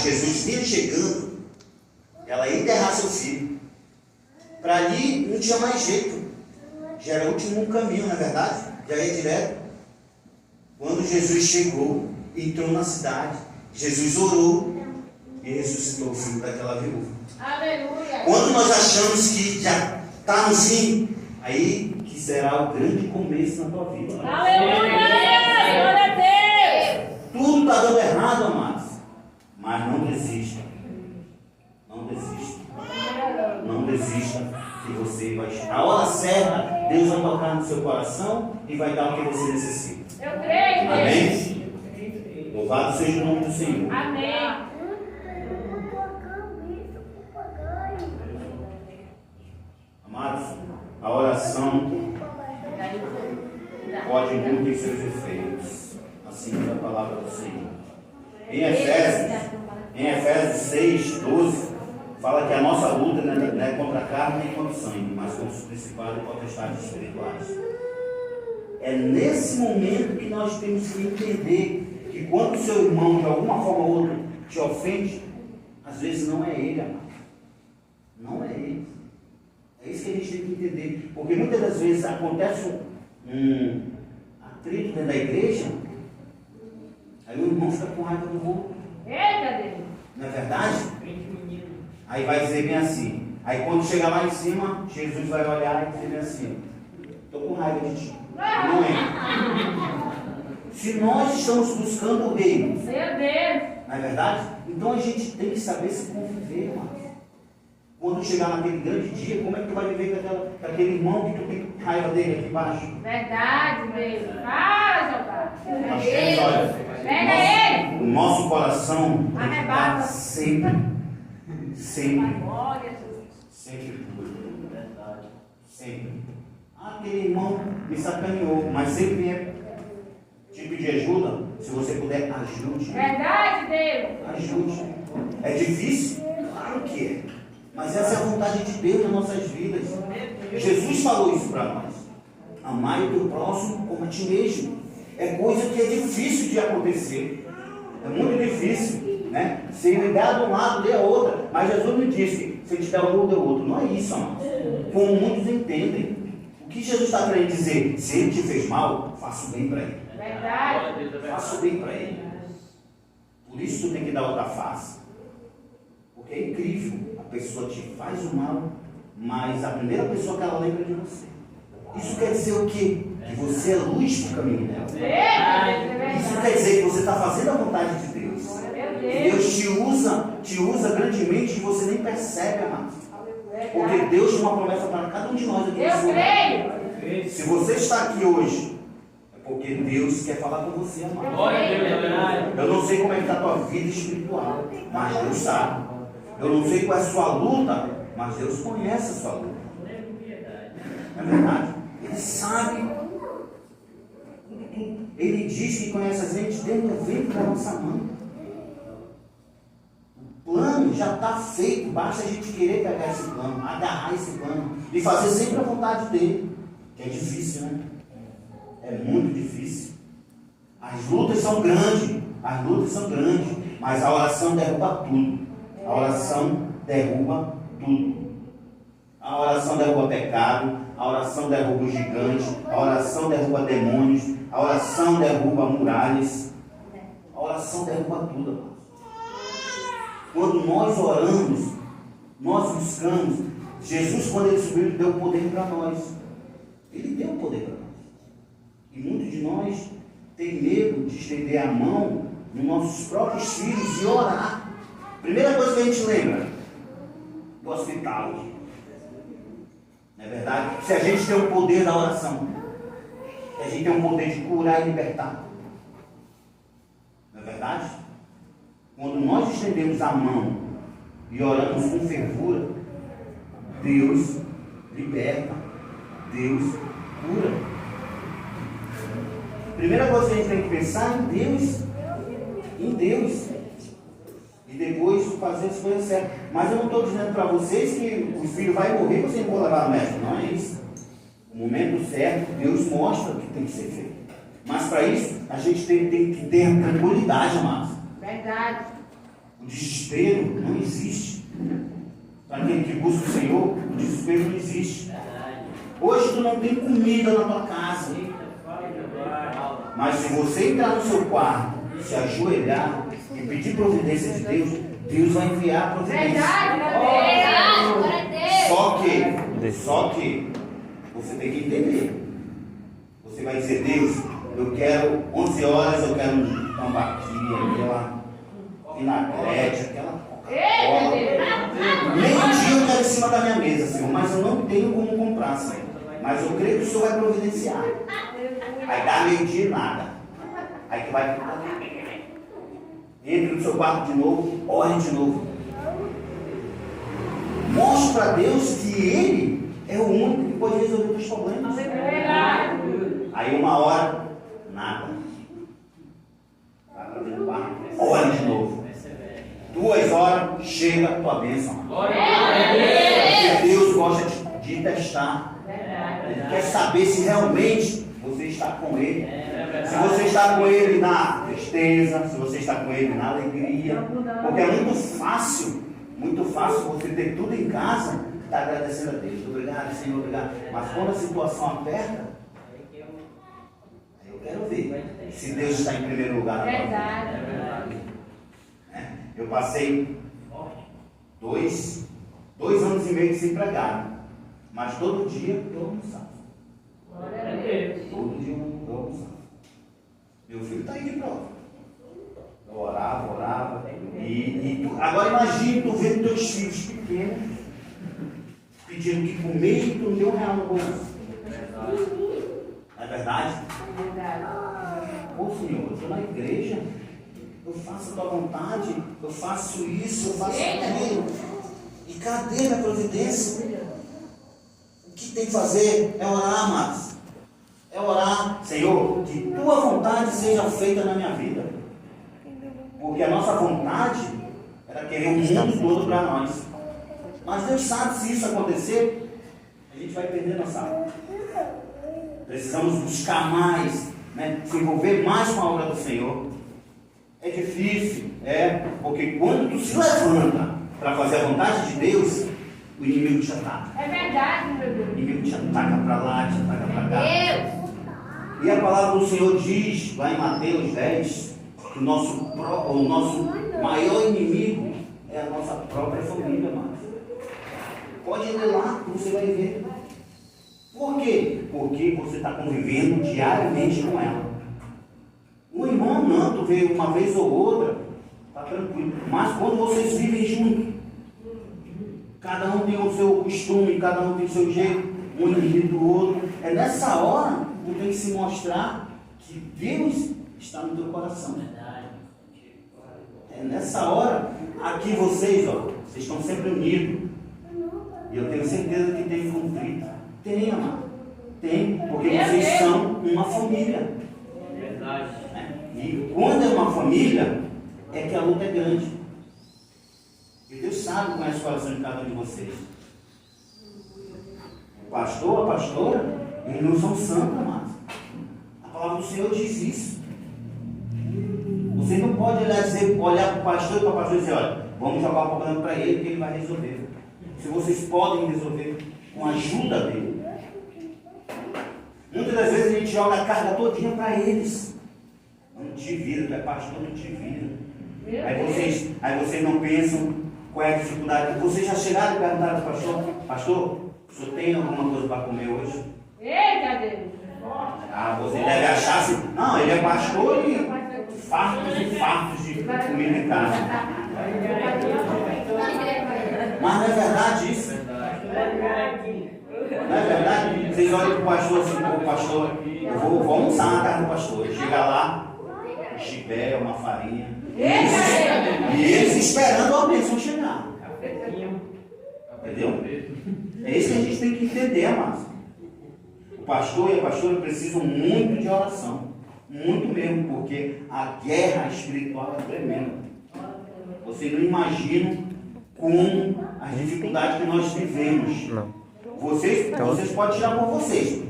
Jesus vinha chegando, ela ia enterrar seu filho. Para ali não tinha mais jeito. Já era o último caminho, não é verdade? Já ia direto. Quando Jesus chegou, entrou na cidade, Jesus orou e ressuscitou o filho daquela viúva. Aleluia! Quando nós achamos que já está no fim, aí que será o grande começo na tua vida. Aleluia! Glória a Deus! Tudo está dando errado, amados. Mas não desista. Não desista. Não desista. Que você vai. A hora certa, Deus vai tocar no seu coração e vai dar o que você necessita. Eu creio, Amém? Louvado seja o nome do Senhor. Amém. Amados, a oração pode muito em seus efeitos. Assim diz a palavra do Senhor. Em Efésios 6, 12, fala que a nossa luta não é contra a carne nem contra o sangue, mas contra os principados e potestades espirituais. É nesse momento que nós temos que entender que quando o seu irmão de alguma forma ou outra te ofende, às vezes não é ele, amado. Não é ele. É isso que a gente tem que entender. Porque muitas das vezes acontece um atrito dentro da igreja, aí o irmão fica com raiva do outro. Eita, Deus! Não é verdade? Aí vai dizer bem assim. Aí quando chegar lá em cima, Jesus vai olhar e dizer bem assim: estou com raiva de ti. Não é? Se nós estamos buscando o reino, Meu Deus! não é verdade? Então a gente tem que saber se conviver, irmão. Quando chegar naquele grande dia, como é que tu vai viver com aquele irmão que tu tem raiva dele aqui embaixo? Verdade, Deus! Fala, Jeová! Nós temos, olha, Pega ele! o nosso coração tem que Arrebata. estar sempre Glória a Jesus! puro. Sempre. Aquele irmão me sacaneou, mas sempre é tipo de ajuda. Se você puder, ajude. Verdade, Deus! Ajude. É difícil? Claro que é. Mas essa é a vontade de Deus nas nossas vidas. Jesus falou isso para nós. Amai o teu próximo como a ti mesmo. É coisa que é difícil de acontecer. É muito difícil, né? Se ele dá de um lado, dê a outra. Mas Jesus não disse, se ele te der um, dê o outro. Não é isso, amados. Como muitos entendem. O que Jesus está querendo dizer? Se ele te fez mal, faça o bem para ele. Verdade! Faça o bem para ele. Por isso tu tem que dar outra face. Porque é incrível. A pessoa te faz o mal, mas a primeira pessoa que ela lembra é de você. Isso quer dizer o quê? Que você é luz para o caminho dela. Isso quer dizer que você está fazendo a vontade de Deus. Que Deus te usa grandemente e você nem percebe, amado. Porque Deus tem uma promessa para cada um de nós aqui. Eu creio! Se você está aqui hoje, é porque Deus quer falar com você, amado. Eu não sei como é que está a tua vida espiritual, mas Deus sabe. Eu não sei qual é a sua luta, mas Deus conhece a sua luta. Não é verdade? Ele sabe. Ele diz que conhece a gente dentro do ventre da nossa mãe. O plano já está feito, basta a gente querer pegar esse plano, agarrar esse plano e fazer sempre a vontade dele. Que é difícil, né? É muito difícil. As lutas são grandes, mas a oração derruba tudo. A oração derruba tudo. A oração derruba pecado, a oração derruba o gigante, a oração derruba demônios, a oração derruba muralhas, a oração derruba tudo, amados. Quando nós oramos, nós buscamos. Jesus, quando ele subiu, ele deu poder para nós. Ele deu poder para nós. E muitos de nós têm medo de estender a mão nos nossos próprios filhos e orar. Primeira coisa que a gente lembra do hospital. Não é verdade? Se a gente tem o poder da oração, se a gente tem o poder de curar e libertar. Não é verdade? Quando nós estendemos a mão e oramos com fervura, Deus liberta, Deus cura. Primeira coisa que a gente tem que pensar em Deus. Em Deus. E depois fazer as coisas certas. Mas eu não estou dizendo para vocês que o filho vai morrer e vocês não vão levar no médico. Não é isso. No momento certo, Deus mostra o que tem que ser feito. Mas para isso, a gente tem que ter tranquilidade, amados. Verdade. O desespero não existe. Para aquele que busca o Senhor, o desespero não existe. Hoje tu não tem comida na tua casa. Mas se você entrar no seu quarto, se ajoelhar e pedir providência de Deus, Deus vai enviar a providência. Só que você tem que entender. Você vai dizer, Deus, eu quero 11 horas, eu quero um tambaqui, aquela vinagrete, aquela Coca-Cola. Meio-dia eu quero em cima da minha mesa, Senhor, mas eu não tenho como comprar, Senhor. Mas eu creio que o Senhor vai providenciar. Aí dá meio-dia e nada. Aí tu vai entre no seu quarto de novo, ore de novo. Mostre para Deus que Ele é o único que pode resolver os teus problemas. Aí 1 hora, nada. Vai para dentro do quarto, ore de novo. 2 horas, chega a tua bênção. Porque Deus gosta de testar. Ele quer saber se realmente você está com Ele. Se você está com Ele na tristeza, se você está com Ele na alegria. Porque é muito fácil você ter tudo em casa e estar agradecendo a Deus. Obrigado, Senhor, obrigado. Mas quando a situação aperta, eu quero ver se Deus está em primeiro lugar na tua vida. Eu passei 2 anos e meio desempregado. Mas todo dia eu almoçava. Todo dia eu almoçava. Meu filho está aí de prova. Eu orava. Agora imagine tu vendo teus filhos pequenos pedindo que comer e tu não deu R$1 no bolso. Não é verdade? Ô Senhor, eu estou na igreja. Eu faço a tua vontade. Eu faço isso, eu faço aquilo. E cadê minha providência? O que tem que fazer é orar, amados. É orar, Senhor, que tua vontade seja feita na minha vida. Porque a nossa vontade era querer o mundo todo para nós. Mas Deus sabe, se isso acontecer, a gente vai perder nossa alma. Precisamos buscar mais, se envolver mais com a obra do Senhor. É difícil, porque quando tu se levanta para fazer a vontade de Deus, o inimigo te ataca. É verdade, meu Deus. O inimigo te ataca para lá, te ataca para cá. E a palavra do Senhor diz, lá em Mateus 10, que o nosso maior inimigo é a nossa própria família, mano. Pode ir lá que você vai ver. Por quê? Porque você está convivendo diariamente com ela. O irmão não, tu vê uma vez ou outra, está tranquilo. Mas quando vocês vivem juntos, cada um tem o seu costume, cada um tem o seu jeito, um inimigo do outro. É nessa hora que tu tem que se mostrar que Deus está no teu coração. É nessa hora, aqui vocês estão sempre unidos. E eu tenho certeza que tem conflito. Tem, amado. Tem, porque vocês são uma família. E quando é uma família, é que a luta é grande. E Deus sabe, conhece o coração de cada um de vocês. O pastor, a pastora, eles não são santos, amados. A palavra do Senhor diz isso. Você não pode olhar para o pastor e para a pastora e dizer, olha, vamos jogar o problema para ele que ele vai resolver. Se vocês podem resolver com a ajuda dele. Muitas das vezes a gente joga a carga todinha para eles. Não te vira, tu é pastor, não te vira. Aí vocês não pensam qual é a dificuldade. Vocês já chegaram e perguntaram para o pastor, pastor, o senhor tem alguma coisa para comer hoje? Eita, Deus! Você deve achar assim, não, ele é pastor e fartos e fartos de comida em casa. Mas não é verdade isso? Não é verdade? Vocês olham para o pastor assim, o pastor, eu vou almoçar na casa do pastor. Ele chega lá, um chibé, uma farinha. E eles esperando a bênção chegar. Entendeu? É isso que a gente tem que entender, amados. O pastor e a pastora precisam muito de oração. Muito mesmo, porque a guerra espiritual é tremenda. Vocês não imaginam como as dificuldades que nós vivemos. Vocês podem tirar por vocês.